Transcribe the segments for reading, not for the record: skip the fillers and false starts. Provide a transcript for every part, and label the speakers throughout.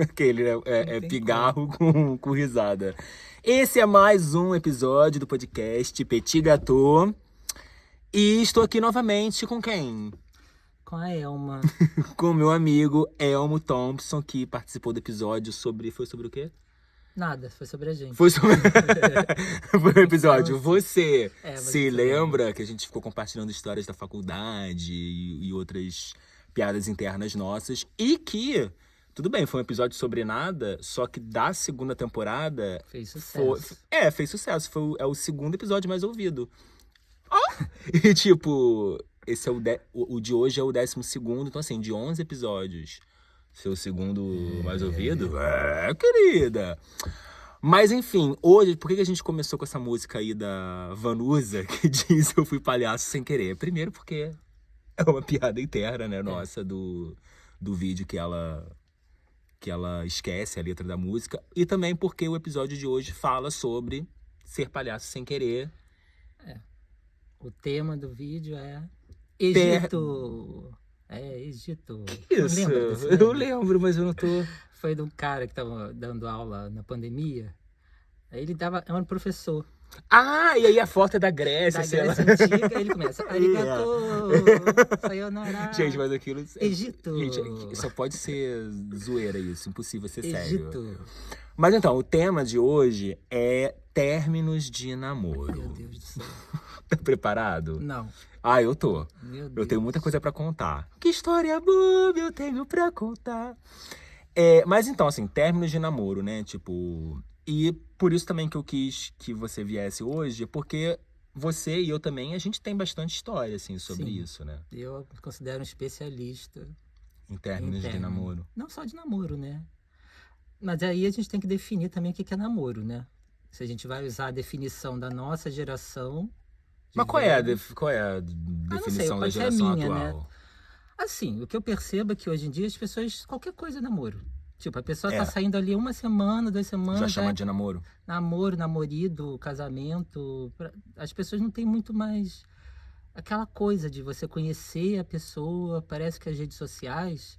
Speaker 1: Aquele, né?
Speaker 2: Não
Speaker 1: É
Speaker 2: tem
Speaker 1: pigarro com risada. Esse é mais um episódio do podcast Petit Gâteau. E estou aqui novamente com quem?
Speaker 2: com a Elma.
Speaker 1: Com meu amigo Elmo Thompson, que participou do episódio sobre... Foi sobre o quê?
Speaker 2: Nada, foi sobre a gente.
Speaker 1: Foi sobre... Foi o episódio.
Speaker 2: Infância.
Speaker 1: Você
Speaker 2: Você
Speaker 1: se
Speaker 2: se
Speaker 1: lembra que a gente ficou compartilhando histórias da faculdade e outras piadas internas nossas. E que, tudo bem, foi um episódio sobre nada, só que da segunda temporada...
Speaker 2: Fez sucesso.
Speaker 1: Fez sucesso. É o segundo episódio mais ouvido. E tipo, esse é o de hoje é o 12º, então assim, de 11 episódios, seu segundo mais ouvido? Querida! Mas enfim, hoje, por que a gente começou com essa música aí da Vanusa, que diz Eu Fui Palhaço Sem Querer? Primeiro porque é uma piada interna, né, nossa, do vídeo que ela esquece a letra da música, e também porque o episódio de hoje fala sobre ser palhaço sem querer.
Speaker 2: O tema do vídeo é
Speaker 1: Ter...
Speaker 2: Egito. Egito. Não
Speaker 1: Isso,
Speaker 2: lembra desse
Speaker 1: eu
Speaker 2: meme?
Speaker 1: lembro, mas eu não tô...
Speaker 2: Foi de um cara que tava dando aula na pandemia. Aí ele era um professor
Speaker 1: Ah, e aí a foto é da Grécia,
Speaker 2: da
Speaker 1: sei lá.
Speaker 2: Grécia Antiga. Aí ele começa, arigato, sayonara,
Speaker 1: Gente, mas aquilo...
Speaker 2: Egito.
Speaker 1: Gente, só pode ser zoeira isso, impossível ser sério.
Speaker 2: Egito.
Speaker 1: Mas então, o tema de hoje é términos de
Speaker 2: Meu
Speaker 1: namoro.
Speaker 2: Deus do céu.
Speaker 1: Tá preparado?
Speaker 2: Não.
Speaker 1: Ah, eu tô.
Speaker 2: Meu Deus.
Speaker 1: Eu tenho muita coisa pra contar. Que história boba eu tenho pra contar. Mas então, assim, términos de namoro, né? Tipo... E por isso também que eu quis que você viesse hoje, porque você e eu também, a gente tem bastante história, assim, sobre
Speaker 2: Sim.
Speaker 1: isso, né?
Speaker 2: Eu me considero um especialista
Speaker 1: Em
Speaker 2: em
Speaker 1: términos de
Speaker 2: término.
Speaker 1: namoro.
Speaker 2: Não só de namoro, né? Mas aí a gente tem que definir também o que é namoro, né? Se a gente vai usar a definição da nossa geração.
Speaker 1: Mas qual é a
Speaker 2: velhos. Não sei,
Speaker 1: definição da
Speaker 2: pode ser a
Speaker 1: geração
Speaker 2: minha, né?
Speaker 1: atual?
Speaker 2: Assim, o que eu percebo é que hoje em dia as pessoas, qualquer coisa é namoro. Tipo, a pessoa tá
Speaker 1: É.
Speaker 2: saindo ali uma semana, 2 semanas,
Speaker 1: Já
Speaker 2: já
Speaker 1: chama
Speaker 2: é
Speaker 1: de namoro?
Speaker 2: namoro, namorido, casamento. As pessoas não têm muito mais aquela coisa de você conhecer a pessoa. Parece que as redes sociais,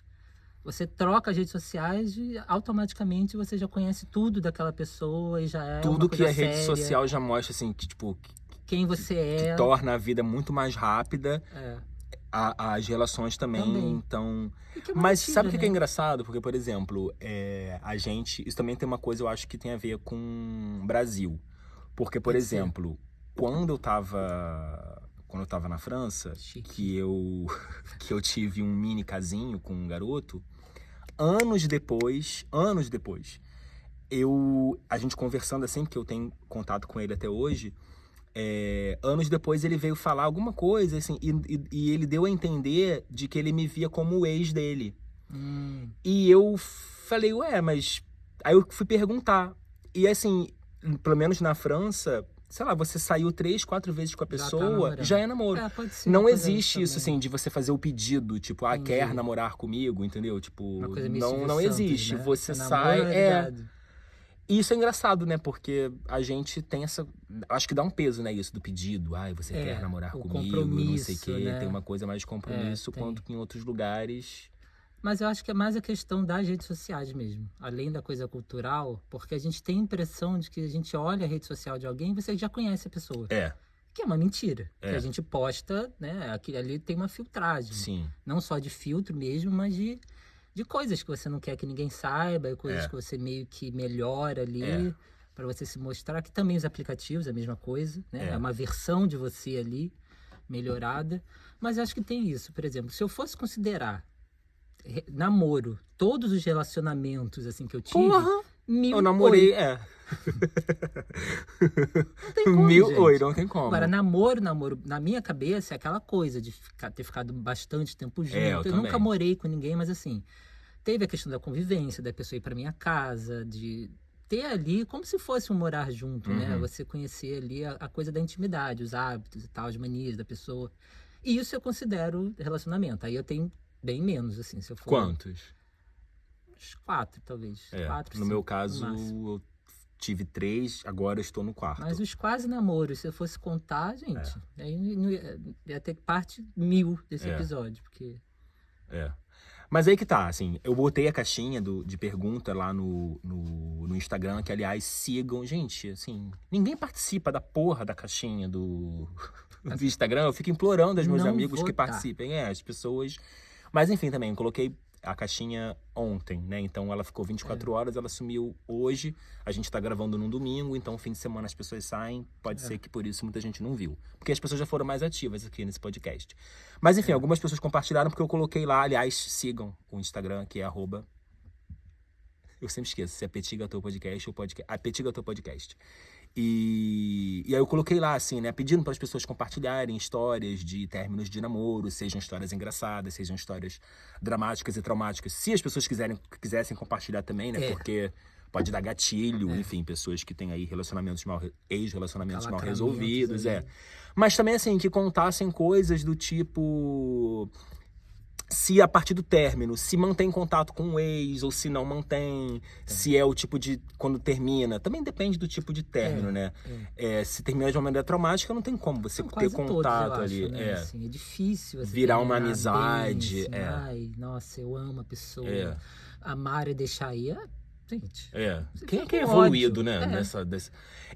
Speaker 2: você troca as redes sociais e automaticamente você já conhece tudo daquela pessoa e já é uma
Speaker 1: Tudo que
Speaker 2: coisa
Speaker 1: a rede
Speaker 2: séria.
Speaker 1: social já mostra, assim, que, tipo,
Speaker 2: Quem você
Speaker 1: que
Speaker 2: é.
Speaker 1: torna a vida muito mais rápida.
Speaker 2: É,
Speaker 1: As relações também,
Speaker 2: também.
Speaker 1: então...
Speaker 2: E que é uma
Speaker 1: Mas
Speaker 2: mentira,
Speaker 1: sabe o que é
Speaker 2: né?
Speaker 1: engraçado? Porque, por exemplo, a gente... Isso também tem uma coisa, eu acho, que tem a ver com o Brasil. Porque, por
Speaker 2: Pode ser.
Speaker 1: exemplo, quando eu tava na França,
Speaker 2: Chique.
Speaker 1: que eu tive um mini casinho com um garoto, anos depois, a gente conversando assim, que eu tenho contato com ele até hoje, anos depois ele veio falar alguma coisa, assim, e ele deu a entender de que ele me via como o ex dele. E eu falei, ué, mas... Aí eu fui perguntar. E assim, pelo menos na França, sei lá, você saiu 3, 4 vezes com a
Speaker 2: Já tá
Speaker 1: pessoa,
Speaker 2: namorando.
Speaker 1: já é namoro.
Speaker 2: Pode ser.
Speaker 1: Não
Speaker 2: uma coisa
Speaker 1: existe isso,
Speaker 2: também.
Speaker 1: assim, de você fazer o pedido, tipo,
Speaker 2: Entendi.
Speaker 1: quer namorar comigo, entendeu? Tipo,
Speaker 2: Uma coisa meio Silvio
Speaker 1: não
Speaker 2: Santos,
Speaker 1: existe.
Speaker 2: né?
Speaker 1: Você
Speaker 2: namora,
Speaker 1: sai,
Speaker 2: ligado.
Speaker 1: E isso é engraçado, né? Porque a gente tem essa... Acho que dá um peso, né? Isso do pedido. Ai, você quer namorar
Speaker 2: o
Speaker 1: comigo, não sei o
Speaker 2: compromisso,
Speaker 1: quê.
Speaker 2: né?
Speaker 1: Tem uma coisa mais de compromisso,
Speaker 2: tem.
Speaker 1: quanto que em outros lugares...
Speaker 2: Mas eu acho que é mais a questão das redes sociais mesmo. Além da coisa cultural, porque a gente tem a impressão de que a gente olha a rede social de alguém e você já conhece a pessoa. Que é uma mentira. Que a gente posta, né? Ali tem uma filtragem.
Speaker 1: Sim.
Speaker 2: Não só de filtro mesmo, mas de coisas que você não quer que ninguém saiba, coisas que você meio que melhora ali para você se mostrar, que também os aplicativos, a mesma coisa, né? É uma versão de você ali, melhorada. Mas eu acho que tem isso, por exemplo, se eu fosse considerar namoro, todos os relacionamentos assim que eu tive,
Speaker 1: Porra!
Speaker 2: 1000
Speaker 1: Eu namorei,
Speaker 2: Não tem como,
Speaker 1: 1000
Speaker 2: gente.
Speaker 1: oi, não tem como.
Speaker 2: Agora, namoro, na minha cabeça, é aquela coisa de ter ficado bastante tempo junto.
Speaker 1: eu
Speaker 2: Eu nunca
Speaker 1: também.
Speaker 2: morei com ninguém, mas assim, teve a questão da convivência, da pessoa ir pra minha casa, de ter ali como se fosse um morar junto, né? Você conhecer ali a coisa da intimidade, os hábitos e tal, as manias da pessoa. E isso eu considero relacionamento. Aí eu tenho bem menos, assim, se eu for...
Speaker 1: Quantos?
Speaker 2: Uns 4, talvez. 4,
Speaker 1: No
Speaker 2: 5,
Speaker 1: meu
Speaker 2: no
Speaker 1: caso,
Speaker 2: máximo.
Speaker 1: eu tive 3, agora eu estou no quarto.
Speaker 2: Mas os quase namoros, se eu fosse contar, gente, aí não ia ter parte 1000 desse episódio, porque...
Speaker 1: Mas aí que tá, assim, eu botei a caixinha de pergunta lá no Instagram, que, aliás, sigam. Gente, assim, ninguém participa da porra da caixinha do Instagram. Eu fico implorando aos meus amigos que participem. As pessoas... Mas, enfim, também, eu coloquei a caixinha ontem, né? Então, ela ficou 24 horas, ela sumiu hoje. A gente tá gravando num domingo, então, fim de semana as pessoas saem. Pode ser que por isso muita gente não viu. Porque as pessoas já foram mais ativas aqui nesse podcast. Mas, enfim, algumas pessoas compartilharam porque eu coloquei lá. Aliás, sigam o Instagram, que é @ eu sempre esqueço se é Petit Gâteau Podcast ou podcast. Petit Gâteau Podcast. E aí eu coloquei lá, assim, né, pedindo para as pessoas compartilharem histórias de términos de namoro, sejam histórias engraçadas, sejam histórias dramáticas e traumáticas. Se as pessoas quisessem compartilhar também, né, porque pode dar gatilho, enfim, pessoas que têm aí ex-relacionamentos mal resolvidos, Mas também, assim, que contassem coisas do tipo... Se a partir do término, se mantém contato com o ex ou se não mantém, se é o tipo de... Quando termina, também depende do tipo de término, né? Se termina de uma maneira traumática, não tem como você ter contato
Speaker 2: todos,
Speaker 1: ali.
Speaker 2: Acho, né? Assim, é difícil você
Speaker 1: virar uma amizade.
Speaker 2: Bem, assim, ai, nossa, eu amo a pessoa. Amar e deixar ir. Gente.
Speaker 1: Quem é que é evoluído, né?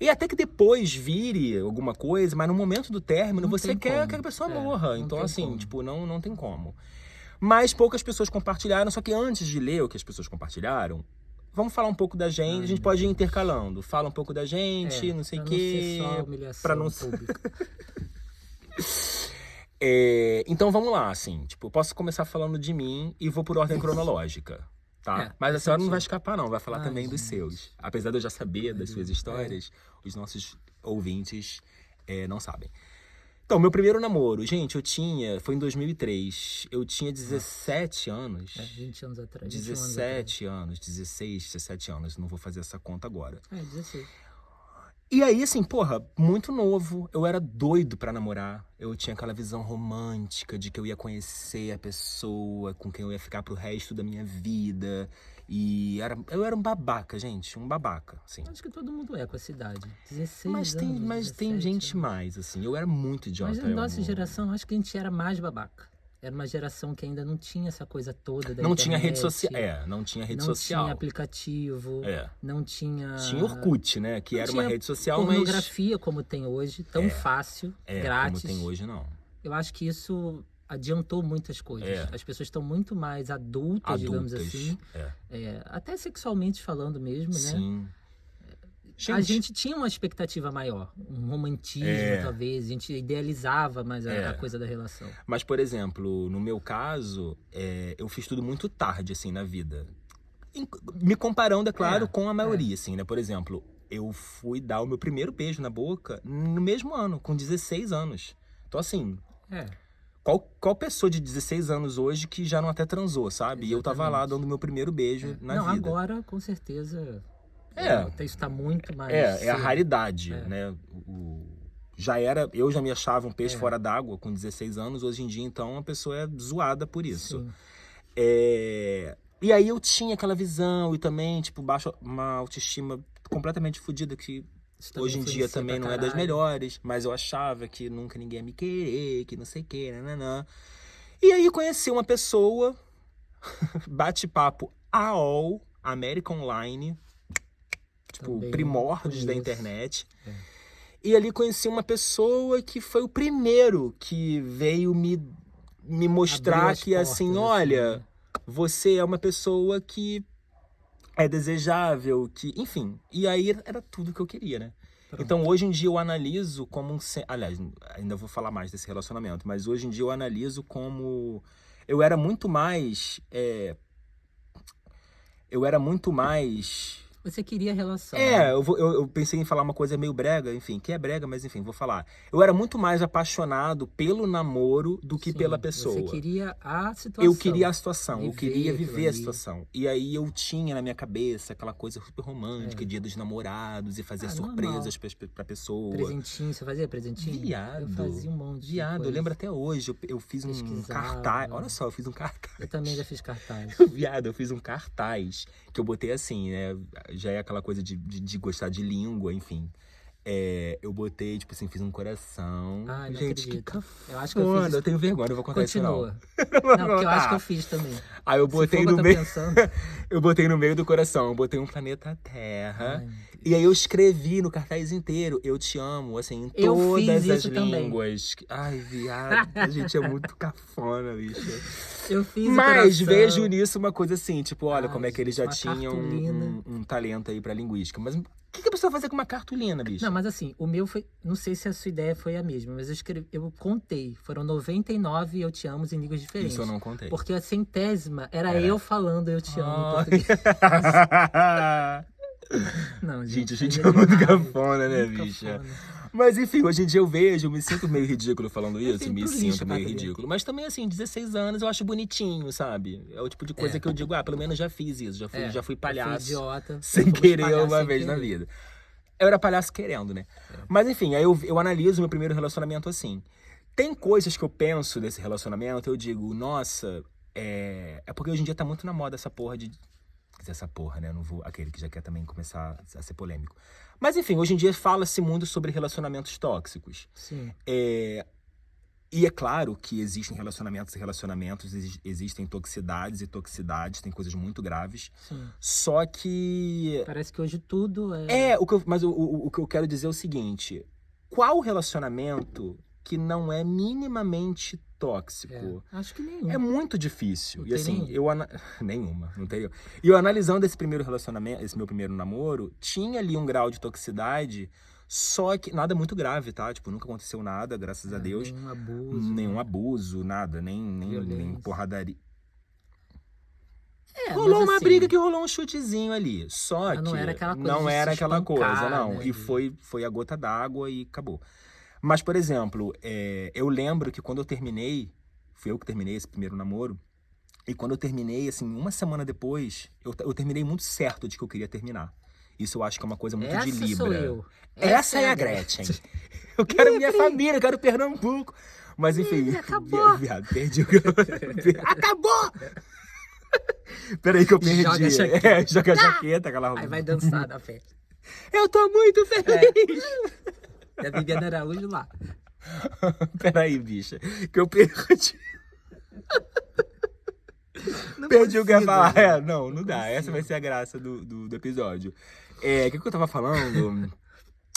Speaker 1: E até que depois vire alguma coisa, mas no momento do término, você quer que a pessoa morra. Então, assim, tipo, não tem como. Mas poucas pessoas compartilharam, só que antes de ler o que as pessoas compartilharam, vamos falar um pouco da gente, a gente pode ir intercalando. Fala um pouco da gente, não sei o quê.
Speaker 2: Não ser só humilhação
Speaker 1: pra não
Speaker 2: pública.
Speaker 1: Então vamos lá, assim, tipo, eu posso começar falando de mim e vou por ordem cronológica, tá? Mas a senhora não vai escapar, não, vai falar também dos seus. Apesar de eu já saber das suas histórias, os nossos ouvintes não sabem. Então, meu primeiro namoro, gente, foi em 2003. Eu tinha 17 anos.
Speaker 2: 20 anos atrás.
Speaker 1: 17 anos, 16, 17 anos. Não vou fazer essa conta agora.
Speaker 2: 16.
Speaker 1: E aí, assim, porra, muito novo. Eu era doido pra namorar. Eu tinha aquela visão romântica de que eu ia conhecer a pessoa com quem eu ia ficar pro resto da minha vida. E eu era um babaca, gente. Um babaca, assim.
Speaker 2: Acho que todo mundo com essa idade. 16
Speaker 1: mas
Speaker 2: anos.
Speaker 1: Tem gente mais, assim. Eu era muito idiota.
Speaker 2: Mas na nossa geração, acho que a gente era mais babaca. Era uma geração que ainda não tinha essa coisa toda da
Speaker 1: não
Speaker 2: internet.
Speaker 1: Tinha rede social. Não tinha rede social.
Speaker 2: Não tinha aplicativo. Não tinha...
Speaker 1: Tinha Orkut, né? Que era uma rede social,
Speaker 2: pornografia como tem hoje, tão fácil, grátis.
Speaker 1: Como tem hoje, não.
Speaker 2: Eu acho que isso adiantou muitas coisas. As pessoas estão muito mais adultas, digamos assim. Até sexualmente falando mesmo,
Speaker 1: Sim.
Speaker 2: né? A gente tinha uma expectativa maior, um romantismo, talvez. A gente idealizava mais a coisa da relação.
Speaker 1: Mas, por exemplo, no meu caso, eu fiz tudo muito tarde, assim, na vida. Me comparando, é claro, com a maioria, assim, né? Por exemplo, eu fui dar o meu primeiro beijo na boca no mesmo ano, com 16 anos. Então, assim... Qual pessoa de 16 anos hoje que já não até transou, sabe? Exatamente. E eu tava lá dando meu primeiro beijo na vida.
Speaker 2: Não, agora, com certeza... Isso tá muito mais...
Speaker 1: É a raridade, né? Eu já me achava um peixe fora d'água com 16 anos. Hoje em dia, então, a pessoa é zoada por isso. E aí eu tinha aquela visão e também, tipo, uma autoestima completamente fodida que... Hoje em dia também não é das melhores, mas eu achava que nunca ninguém ia me querer, que não sei o que, nananã. E aí conheci uma pessoa, bate-papo AOL, América Online, tipo, também primórdios da internet. E ali conheci uma pessoa que foi o primeiro que veio me mostrar que, assim, olha, você é uma pessoa que... é desejável, que... Enfim, e aí era tudo que eu queria, né? Pronto. Então, hoje em dia, eu analiso como aliás, ainda vou falar mais desse relacionamento, mas hoje em dia eu analiso como... Eu era muito mais...
Speaker 2: Você queria relação.
Speaker 1: Eu pensei em falar uma coisa meio brega, enfim, que é brega, mas enfim, vou falar. Eu era muito mais apaixonado pelo namoro do que pela pessoa.
Speaker 2: Você queria a situação.
Speaker 1: Eu queria a situação, eu queria viver a situação. E aí eu tinha na minha cabeça aquela coisa super romântica, dia dos namorados, e fazer surpresas pra pessoa.
Speaker 2: Presentinho, você fazia presentinho?
Speaker 1: Viado.
Speaker 2: Eu fazia um monte de coisa.
Speaker 1: Eu lembro até hoje, eu fiz um cartaz. Olha só, eu fiz um cartaz.
Speaker 2: Eu também já fiz cartaz.
Speaker 1: Viado, eu fiz um cartaz que eu botei assim, né? Já é aquela coisa de gostar de língua, enfim. eu botei, tipo assim, fiz um coração.
Speaker 2: Ai, não
Speaker 1: Gente, que
Speaker 2: acredito.
Speaker 1: cafona.
Speaker 2: Eu acho que eu fiz isso.
Speaker 1: Eu tenho vergonha, não vou contar isso não.
Speaker 2: Continua. Não, porque eu acho que eu fiz também.
Speaker 1: Aí eu
Speaker 2: Se
Speaker 1: botei
Speaker 2: for
Speaker 1: no
Speaker 2: que eu tô
Speaker 1: meio.
Speaker 2: pensando.
Speaker 1: Eu botei no meio do coração, eu botei um planeta Terra.
Speaker 2: Ai, meu
Speaker 1: E aí eu escrevi no cartaz inteiro, eu te amo, assim, em
Speaker 2: Eu fiz
Speaker 1: todas as
Speaker 2: isso também.
Speaker 1: línguas. Ai, viado, a gente é muito cafona, bicho.
Speaker 2: Eu fiz o
Speaker 1: Mas
Speaker 2: coração.
Speaker 1: vejo nisso uma coisa assim, tipo, olha
Speaker 2: Ai,
Speaker 1: como é que eles já
Speaker 2: gente, uma
Speaker 1: tinham
Speaker 2: cartolina.
Speaker 1: um talento aí pra linguística. Mas o que a pessoa vai fazer com uma cartolina, bicho?
Speaker 2: Não, mas assim, o meu foi. Não sei se a sua ideia foi a mesma, mas eu contei. Foram 99 Eu Te Amo em línguas diferentes.
Speaker 1: Isso eu não contei.
Speaker 2: Porque a centésima era eu falando Eu Te Amo em
Speaker 1: Ai.
Speaker 2: português. Não,
Speaker 1: Gente, a
Speaker 2: aí
Speaker 1: gente
Speaker 2: é
Speaker 1: é muito
Speaker 2: demais,
Speaker 1: cafona, né,
Speaker 2: muito
Speaker 1: bicha?
Speaker 2: cafona.
Speaker 1: Mas enfim, hoje em dia eu vejo, eu me sinto meio ridículo falando isso,
Speaker 2: Enfim,
Speaker 1: me
Speaker 2: pro
Speaker 1: sinto
Speaker 2: lixo,
Speaker 1: meio
Speaker 2: Patrícia.
Speaker 1: ridículo. Mas também, assim, 16 anos eu acho bonitinho, sabe? É o tipo de coisa que eu digo, pelo menos já fiz isso, já fui
Speaker 2: Eu fui
Speaker 1: palhaço.
Speaker 2: idiota.
Speaker 1: Sem
Speaker 2: fomos
Speaker 1: querer
Speaker 2: palhaço
Speaker 1: uma
Speaker 2: sem
Speaker 1: vez na
Speaker 2: querer.
Speaker 1: vida. Eu era palhaço querendo, né? Mas enfim, aí eu analiso meu primeiro relacionamento assim. Tem coisas que eu penso desse relacionamento, eu digo, nossa, é porque hoje em dia tá muito na moda essa porra de. Quer dizer, essa porra, né? Eu não vou. Aquele que já quer também começar a ser polêmico. Mas enfim, hoje em dia fala-se muito sobre relacionamentos tóxicos.
Speaker 2: Sim.
Speaker 1: E é claro que existem relacionamentos e relacionamentos, existem toxicidades e toxicidades, tem coisas muito graves.
Speaker 2: Sim.
Speaker 1: Só que.
Speaker 2: Parece que hoje tudo é.
Speaker 1: Mas o que eu quero dizer é o seguinte: qual relacionamento que não é minimamente tóxico?
Speaker 2: Acho que nenhum.
Speaker 1: É muito difícil.
Speaker 2: Não
Speaker 1: E
Speaker 2: tem
Speaker 1: assim,
Speaker 2: nenhum.
Speaker 1: nenhuma, não tem. E eu analisando esse primeiro relacionamento, esse meu primeiro namoro, tinha ali um grau de toxicidade, só que nada muito grave, tá? Tipo, nunca aconteceu nada, graças a Deus.
Speaker 2: Nenhum abuso.
Speaker 1: Nenhum abuso, nada, nem
Speaker 2: Violência.
Speaker 1: porradaria.
Speaker 2: Rolou
Speaker 1: Rolou uma briga que rolou um chutezinho ali. Só
Speaker 2: Mas
Speaker 1: que
Speaker 2: não era aquela coisa
Speaker 1: não
Speaker 2: de
Speaker 1: era
Speaker 2: se
Speaker 1: aquela
Speaker 2: espancar,
Speaker 1: coisa, não.
Speaker 2: né,
Speaker 1: E
Speaker 2: de-
Speaker 1: foi a gota d'água e acabou. Mas, por exemplo, eu lembro que quando eu terminei, fui eu que terminei esse primeiro namoro, e quando eu terminei, assim, uma semana depois, eu terminei muito certo de que eu queria terminar. Isso eu acho que é uma coisa muito de
Speaker 2: Essa
Speaker 1: Libra.
Speaker 2: sou eu.
Speaker 1: Essa é a Gretchen. Eu quero minha família, eu quero Pernambuco. Mas enfim,
Speaker 2: acabou.
Speaker 1: viado, perdi o que eu... Acabou! Peraí que eu perdi.
Speaker 2: Joga a jaqueta.
Speaker 1: Joga a jaqueta, aquela...
Speaker 2: Aí vai dançar na festa.
Speaker 1: Eu tô muito feliz!
Speaker 2: E a Viviana Araújo lá.
Speaker 1: Peraí, bicha, que eu perdi. Perdi o que eu ia falar. Não dá. Essa vai ser a graça do episódio. O que eu tava falando?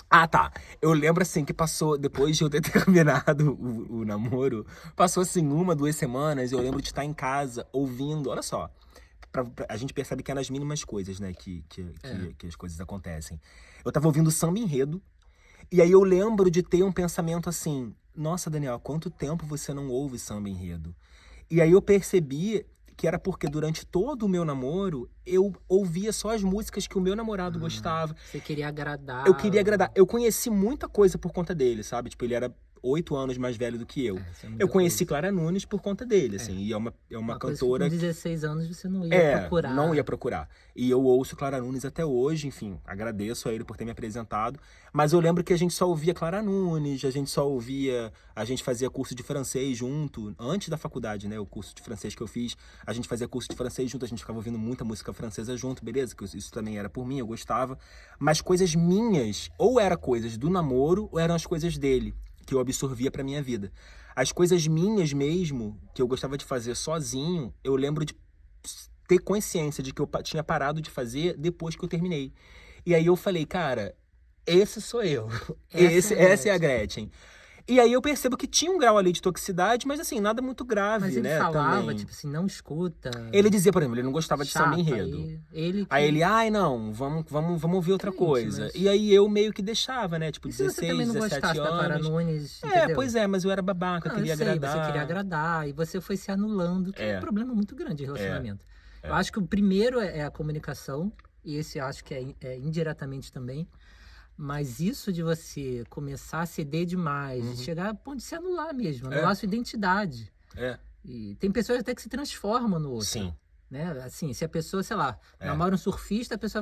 Speaker 1: Ah, tá. Eu lembro, assim, que passou, depois de eu ter terminado o namoro, passou, assim, 1, 2 semanas, e eu lembro de estar em casa, ouvindo, olha só, a gente percebe que é nas mínimas coisas, né, que as coisas acontecem. Eu tava ouvindo Samba Enredo, e aí eu lembro de ter um pensamento assim, nossa, Daniel, há quanto tempo você não ouve Samba Enredo? E aí eu percebi que era porque durante todo o meu namoro, eu ouvia só as músicas que o meu namorado gostava.
Speaker 2: Você queria agradar.
Speaker 1: Eu queria agradar. Eu conheci muita coisa por conta dele, sabe? Tipo, ele era 8 anos mais velho do que eu.
Speaker 2: Isso é muita
Speaker 1: Eu conheci
Speaker 2: coisa.
Speaker 1: Clara Nunes por conta dele, assim. E é uma
Speaker 2: Uma coisa que
Speaker 1: cantora...
Speaker 2: com 16 anos você não ia procurar.
Speaker 1: não ia procurar. E eu ouço Clara Nunes até hoje, enfim, agradeço a ele por ter me apresentado. Mas eu lembro que a gente só ouvia Clara Nunes, a gente fazia curso de francês junto, antes da faculdade, né, o curso de francês que eu fiz, a gente fazia curso de francês junto, a gente ficava ouvindo muita música francesa junto, beleza, que isso também era por mim, eu gostava. Mas coisas minhas, ou era coisas do namoro, ou eram as coisas dele, que eu absorvia pra minha vida. As coisas minhas mesmo, que eu gostava de fazer sozinho, eu lembro de ter consciência de que eu tinha parado de fazer depois que eu terminei. E aí eu falei, cara, esse sou eu. Essa é a Gretchen. E aí eu percebo que tinha um grau ali de toxicidade, mas assim, nada muito grave,
Speaker 2: Mas ele
Speaker 1: né?
Speaker 2: falava,
Speaker 1: também.
Speaker 2: tipo assim, não escuta.
Speaker 1: Ele dizia, por exemplo, ele não gostava de
Speaker 2: chato,
Speaker 1: samba enredo. Aí ele, não, vamos ouvir outra
Speaker 2: Gente,
Speaker 1: coisa.
Speaker 2: mas-
Speaker 1: E aí eu meio que deixava, né? Tipo,
Speaker 2: E se você
Speaker 1: 16,
Speaker 2: também não
Speaker 1: 17
Speaker 2: gostasse da Clara
Speaker 1: anos.
Speaker 2: Nunes, entendeu?
Speaker 1: Pois é, mas eu era babaca,
Speaker 2: Não,
Speaker 1: queria
Speaker 2: eu sei,
Speaker 1: agradar.
Speaker 2: você queria agradar e você foi se anulando, que é um problema muito grande de relacionamento.
Speaker 1: É.
Speaker 2: Eu acho que o primeiro é a comunicação, e esse eu acho que é indiretamente também. Mas isso de você começar a ceder demais, de chegar a ponto de se anular mesmo, anular a sua identidade.
Speaker 1: É.
Speaker 2: E tem pessoas até que se transformam no outro.
Speaker 1: Sim.
Speaker 2: Né? Assim, se a pessoa, sei lá, namora um surfista, a pessoa vai